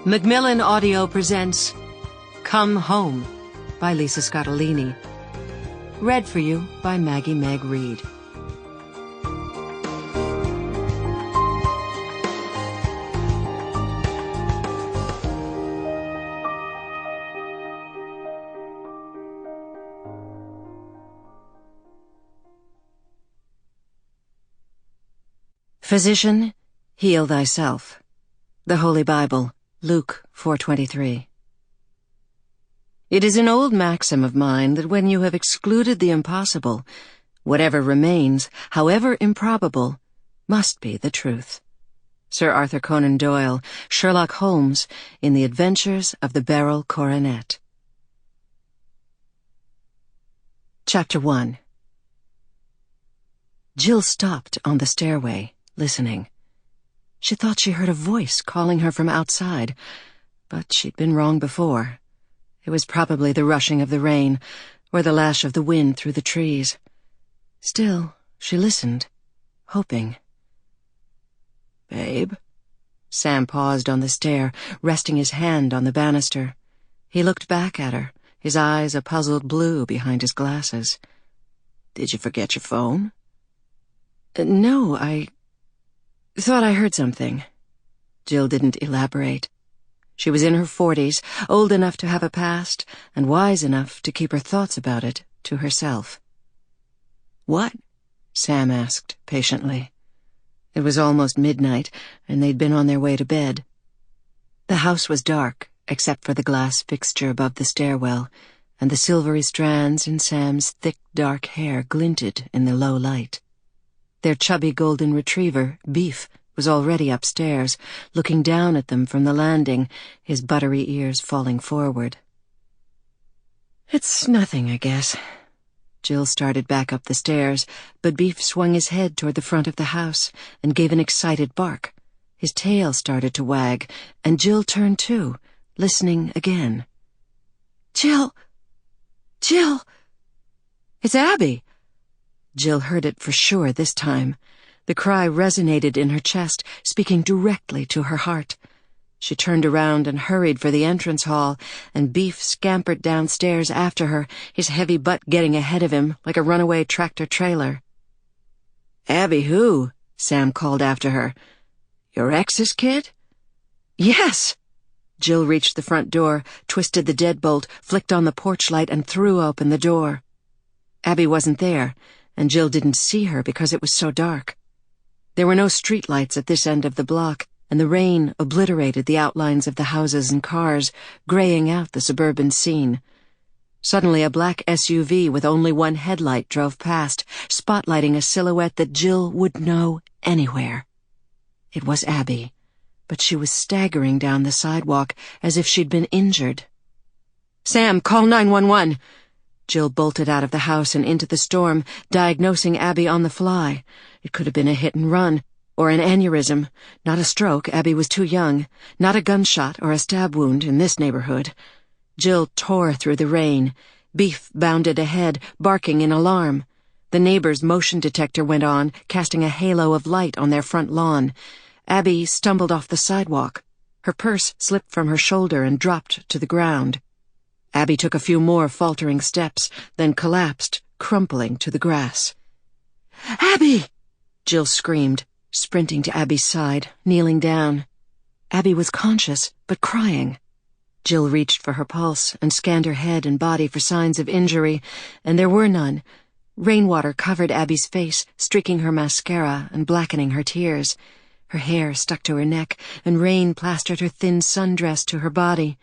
Macmillan Audio presents Come Home by Lisa Scottoline. Read for you by Maggie-Meg Reed. Physician, heal thyself. The Holy Bible, Luke 4:23. It is an old maxim of mine that when you have excluded the impossible, whatever remains, however improbable, must be the truth. Sir Arthur Conan Doyle, Sherlock Holmes, in The Adventures of the Beryl Coronet. Chapter 1. Jill stopped on the stairway, listening. She thought she heard a voice calling her from outside, but she'd been wrong before. It was probably the rushing of the rain, or the lash of the wind through the trees. Still, she listened, hoping. "Babe?" Sam paused on the stair, resting his hand on the banister. He looked back at her, his eyes a puzzled blue behind his glasses. "Did you forget your phone?" "No, I thought I heard something." Jill didn't elaborate. She was in her 40s, old enough to have a past, and wise enough to keep her thoughts about it to herself. "What?" Sam asked patiently. It was almost midnight, and they'd been on their way to bed. The house was dark, except for the glass fixture above the stairwell, and the silvery strands in Sam's thick, dark hair glinted in the low light. Their chubby golden retriever, Beef, was already upstairs, looking down at them from the landing, his buttery ears falling forward. "It's nothing, I guess." Jill started back up the stairs, but Beef swung his head toward the front of the house and gave an excited bark. His tail started to wag, and Jill turned too, listening again. Jill! Jill! It's Abby!" Jill heard it for sure this time. The cry resonated in her chest, speaking directly to her heart. She turned around and hurried for the entrance hall, and Beef scampered downstairs after her, his heavy butt getting ahead of him like a runaway tractor-trailer. "Abby who?" Sam called after her. "Your ex's kid?" "Yes!" Jill reached the front door, twisted the deadbolt, flicked on the porch light, and threw open the door. Abby wasn't there, and Jill didn't see her because it was so dark. There were no streetlights at this end of the block, and the rain obliterated the outlines of the houses and cars, graying out the suburban scene. Suddenly a black SUV with only one headlight drove past, spotlighting a silhouette that Jill would know anywhere. It was Abby, but she was staggering down the sidewalk as if she'd been injured. "Sam, call 911!" Jill bolted out of the house and into the storm, diagnosing Abby on the fly. It could have been a hit and run, or an aneurysm. Not a stroke, Abby was too young. Not a gunshot or a stab wound in this neighborhood. Jill tore through the rain. Beef bounded ahead, barking in alarm. The neighbor's motion detector went on, casting a halo of light on their front lawn. Abby stumbled off the sidewalk. Her purse slipped from her shoulder and dropped to the ground. Abby took a few more faltering steps, then collapsed, crumpling to the grass. "Abby!" Jill screamed, sprinting to Abby's side, kneeling down. Abby was conscious, but crying. Jill reached for her pulse and scanned her head and body for signs of injury, and there were none. Rainwater covered Abby's face, streaking her mascara and blackening her tears. Her hair stuck to her neck, and rain plastered her thin sundress to her body.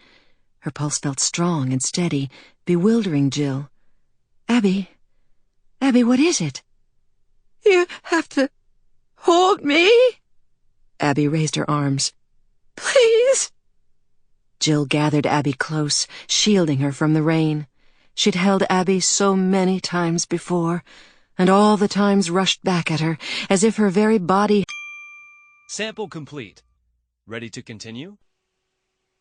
Her pulse felt strong and steady, bewildering Jill. Abby, what is it?" "You have to hold me." Abby raised her arms. "Please." Jill gathered Abby close, shielding her from the rain. She'd held Abby so many times before, and all the times rushed back at her, as if her very body... Sample complete. Ready to continue?